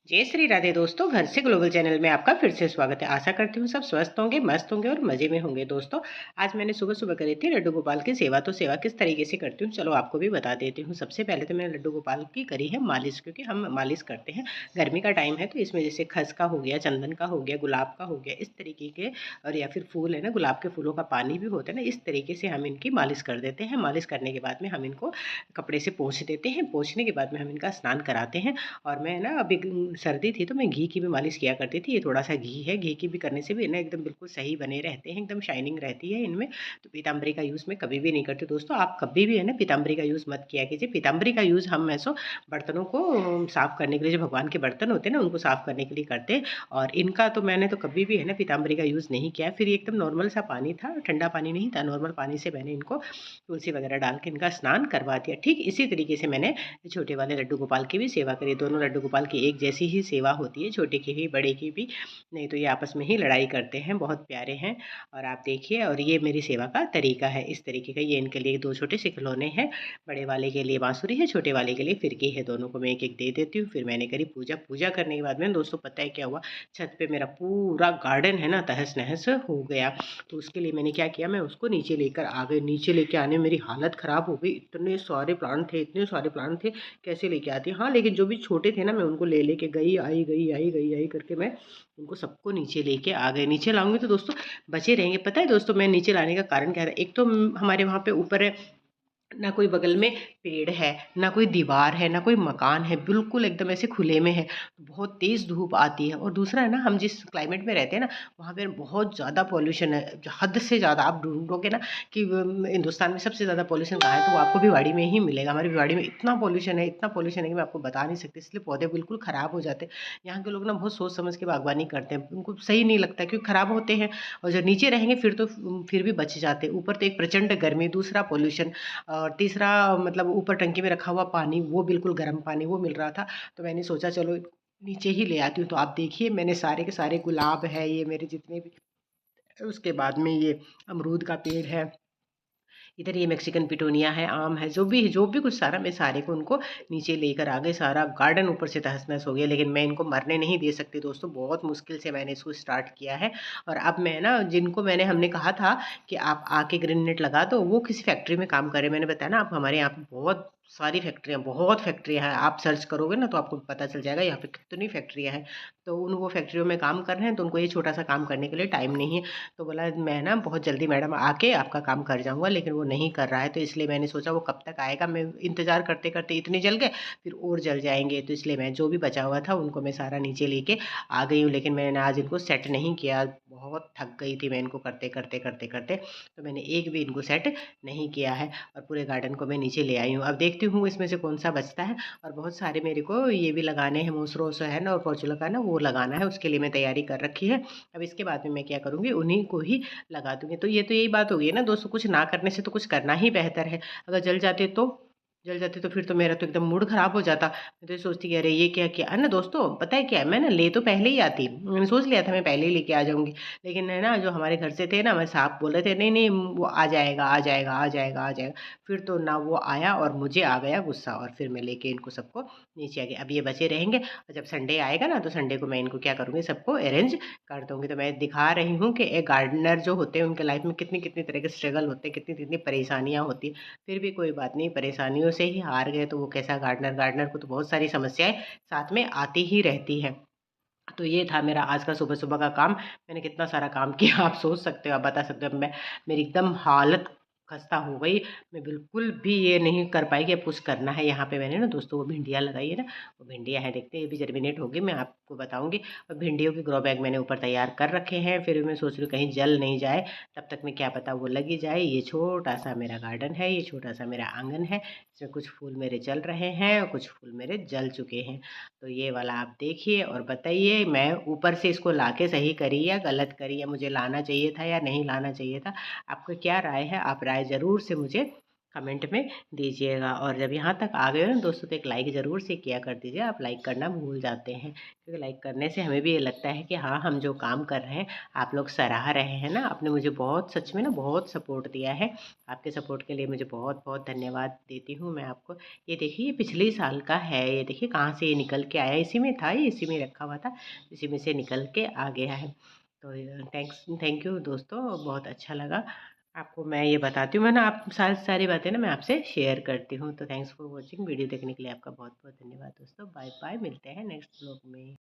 जय श्री राधे दोस्तों, घर से ग्लोबल चैनल में आपका फिर से स्वागत है। आशा करती हूँ सब स्वस्थ होंगे, मस्त होंगे और मजे में होंगे। दोस्तों, आज मैंने सुबह सुबह करी थी लड्डू गोपाल की सेवा। तो सेवा किस तरीके से करती हूँ चलो आपको भी बता देती हूँ। सबसे पहले तो मैंने लड्डू गोपाल की करी है मालिश, क्योंकि हम मालिश करते हैं। गर्मी का टाइम है तो इसमें जैसे खस का हो गया, चंदन का हो गया, गुलाब का हो गया, इस तरीके के, और या फिर फूल है ना, गुलाब के फूलों का पानी भी होता है ना, इस तरीके से हम इनकी मालिश कर देते हैं। मालिश करने के बाद में हम इनको कपड़े से पोंछ देते हैं। पोंछने के बाद में हम इनका स्नान कराते हैं। और मैं ना अभी सर्दी थी तो मैं घी की भी मालिश किया करती थी। ये थोड़ा-सा घी है, घी की भी करने से भी ना एकदम बिल्कुल सही बने रहते हैं, एकदम शाइनिंग रहती है इनमें। तो पीताम्बरी का यूज़ मैं कभी भी नहीं करती दोस्तों। आप कभी भी है ना पीताम्बरी का यूज़ मत किया कीजिए। पीताम्बरी का यूज़ हम ऐसो बर्तनों को साफ़ करने के लिए, जो भगवान के बर्तन होते हैं ना, उनको साफ़ करने के लिए करते हैं। और इनका तो मैंने तो कभी भी है ना पीताम्बरी का यूज़ नहीं किया। फिर ये एकदम नॉर्मल सा पानी था, ठंडा पानी नहीं था, नॉर्मल पानी से मैंने इनको तुलसी वगैरह डाल के इनका स्नान करवा दिया। ठीक इसी तरीके से मैंने छोटे वाले लड्डू गोपाल की भी सेवा करी। दोनों लड्डू गोपाल की एक जैसी ही सेवा होती है, छोटे की भी बड़े की भी। नहीं तो ये आपस में ही लड़ाई करते हैं, बहुत प्यारे हैं। और आप देखिए, और ये मेरी सेवा का तरीका है इस तरीके का। ये इनके लिए दो छोटे से खिलौने हैं, बड़े वाले के लिए बांसुरी है, छोटे वाले के लिए फिरकी है। दोनों को मैं एक एक दे देती हूँ। फिर मैंने करी पूजा। पूजा करने के बाद में दोस्तों पता है क्या हुआ, छत पे मेरा पूरा गार्डन है ना तहस नहस हो गया। तो उसके लिए मैंने क्या किया, मैं उसको नीचे लेकर आ गई। नीचे लेके आने में मेरी हालत ख़राब हो गई। इतने सारे प्लांट थे, इतने सारे प्लांट थे, कैसे लेके आती। हाँ, लेकिन जो भी छोटे थे ना, मैं उनको ले लेके गई, आई गई, आई गई, आई करके मैं उनको सबको नीचे लेके आ गए। नीचे लाऊंगी तो दोस्तों बचे रहेंगे। पता है दोस्तों, मैं नीचे लाने का कारण क्या था, एक तो हमारे वहाँ पे ऊपर है ना, कोई बगल में पेड़ है, ना कोई दीवार है, ना कोई मकान है, बिल्कुल एकदम ऐसे खुले में है। बहुत तेज़ धूप आती है। और दूसरा है ना, हम जिस क्लाइमेट में रहते हैं ना, वहाँ पे बहुत ज़्यादा पॉल्यूशन है, हद से ज़्यादा। आप ढूंढोगे ना कि हिंदुस्तान में सबसे ज़्यादा पॉल्यूशन कहाँ है, तो वो आपको भिवाड़ी में ही मिलेगा। हमारी भिवाड़ी में इतना पॉल्यूशन है, इतना पॉल्यूशन है कि मैं आपको बता नहीं सकती। इसलिए पौधे बिल्कुल ख़राब हो जाते हैं। यहाँ के लोग ना बहुत सोच समझ के बागवानी करते हैं, उनको सही नहीं लगता क्योंकि ख़राब होते हैं। और जब नीचे रहेंगे फिर तो फिर भी बच जाते हैं। ऊपर तो एक प्रचंड गर्मी, दूसरा पॉल्यूशन, और तीसरा मतलब ऊपर टंकी में रखा हुआ पानी, वो बिल्कुल गर्म पानी वो मिल रहा था। तो मैंने सोचा चलो नीचे ही ले आती हूँ। तो आप देखिए, मैंने सारे के सारे गुलाब है, ये मेरे जितने भी, उसके बाद में ये अमरूद का पेड़ है, इधर ये मेक्सिकन पिटूनिया है, आम है, जो भी कुछ सारा, मैं सारे को उनको नीचे लेकर आ गई। सारा गार्डन ऊपर से तहस-नहस हो गया, लेकिन मैं इनको मरने नहीं दे सकती दोस्तों। बहुत मुश्किल से मैंने इसको स्टार्ट किया है। और अब मैं ना, जिनको हमने कहा था कि आप आके ग्रीन नेट लगा दो, वो किसी फैक्ट्री में काम कर रहे हैं। मैंने बताया ना, आप हमारे यहाँ पे बहुत फैक्ट्रियाँ हैं। आप सर्च करोगे ना तो आपको पता चल जाएगा यहाँ पे कितनी फैक्ट्रियाँ हैं। तो वो फैक्ट्रियों में काम कर रहे हैं, तो उनको ये छोटा-सा काम करने के लिए टाइम नहीं है। तो बोला मैं ना बहुत जल्दी मैडम आके आपका काम कर जाऊँगा, लेकिन वो नहीं कर रहा है। तो इसलिए मैंने सोचा वो कब तक आएगा। मैं इंतज़ार करते-करते इतने जल गए, फिर और जल जाएँगे। तो इसलिए मैं जो भी बचा हुआ था उनको मैं सारा नीचे लेके आ गई हूँ। लेकिन मैंने आज इनको सेट नहीं किया, बहुत थक गई थी मैं इनको करते-करते। तो मैंने एक भी इनको सेट नहीं किया है, और पूरे गार्डन को मैं नीचे ले आई हूँ। अब देखती हूँ इसमें से कौन-सा बचता है। और बहुत सारे मेरे को ये भी लगाने हैं, मोसरोसा है ना और फॉर्चूला का ना, वो लगाना है, उसके लिए मैं तैयारी कर रखी है। अब इसके बाद में मैं क्या करूँगी, उन्हीं को ही लगा दूँगी। तो ये तो यही बात हो गई है ना दोस्तों, कुछ ना करने से तो कुछ करना ही बेहतर है। अगर जल जाते तो फिर तो मेरा तो एकदम मूड ख़राब हो जाता। मैं तो ये सोचती कि अरे ये क्या किया? है ना दोस्तों, पता है क्या है, मैं ना ले तो पहले ही आती। मैंने सोच लिया था मैं पहले ही लेके आ जाऊँगी। लेकिन है ना, जो हमारे घर से थे ना, हमारे साहब बोल रहे थे, "नहीं, नहीं, वो आ जाएगा, आ जाएगा, आ जाएगा, आ जाएगा।" फिर तो ना वो आया और मुझे आ गया गुस्सा, और फिर मैं लेके इनको सबको नीचे आ गई। अब ये बचे रहेंगे, और जब संडे आएगा ना, तो संडे को मैं इनको क्या करूँगी, सबको अरेंज कर दूँगी। तो मैं दिखा रही हूँ कि एक गार्डनर जो होते हैं उनके लाइफ में कितनी-कितनी तरह के स्ट्रगल होते हैं, कितनी-कितनी परेशानियाँ होती हैं। फिर भी कोई बात नहीं, परेशानियों से ही हार गए तो वो कैसा गार्डनर, गार्डनर को तो बहुत सारी समस्याएँ साथ में आती ही रहती हैं। तो ये था मेरा आज का सुबह-सुबह का काम। मैंने कितना सारा काम किया आप सोच सकते हो, आप बता सकते हो। अब मैं, मेरी एकदम हालत खस्ता हो गई। मैं बिल्कुल भी ये नहीं कर पाई कि अब कुछ करना है। यहाँ पे मैंने ना दोस्तों वो भिंडियाँ लगाई है ना, वो भिंडियाँ हैं, देखते हैं ये भी जर्मिनेट होगी, मैं आपको बताऊँगी। और भिंडियों के ग्रो बैग मैंने ऊपर तैयार कर रखे हैं। फिर मैं सोच रही हूँ कहीं जल नहीं जाए, तब तक में क्या पता वो लग ही जाए। ये छोटा-सा मेरा गार्डन है, ये छोटा-सा मेरा आँगन है। इसमें कुछ फूल मेरे चल रहे हैं और कुछ फूल मेरे जल चुके हैं। तो ये वाला आप देखिए और बताइए, मैं ऊपर से इसको लाके सही करी या गलत करी, या मुझे लाना चाहिए था या नहीं लाना चाहिए था? आपकी क्या राय है? आप राय ज़रूर से मुझे कमेंट में दीजिएगा। और जब यहाँ तक आ गए हो ना दोस्तों, तो एक लाइक ज़रूर से किया कर दीजिए। आप लाइक करना भूल जाते हैं, क्योंकि लाइक करने से हमें भी ये लगता है कि हाँ, हम जो काम कर रहे हैं आप लोग सराह रहे हैं ना। आपने मुझे बहुत, सच में ना, बहुत सपोर्ट दिया है। आपके सपोर्ट के लिए मुझे बहुत बहुत धन्यवाद देती हूँ मैं आपको। ये देखिए, ये पिछले साल का है। ये देखिए कहाँ से ये निकल के आया, इसी में था, ये इसी में रखा हुआ था, इसी में से निकल के आ गया है। तो थैंक यू दोस्तों, बहुत अच्छा लगा। आपको मैं ये बताती हूँ, मैं ना, आप सारी सारी बातें ना मैं आपसे शेयर करती हूँ। तो थैंक्स फॉर वॉचिंग। वीडियो देखने के लिए आपका बहुत बहुत धन्यवाद दोस्तों। बाय बाय, मिलते हैं नेक्स्ट ब्लॉग में।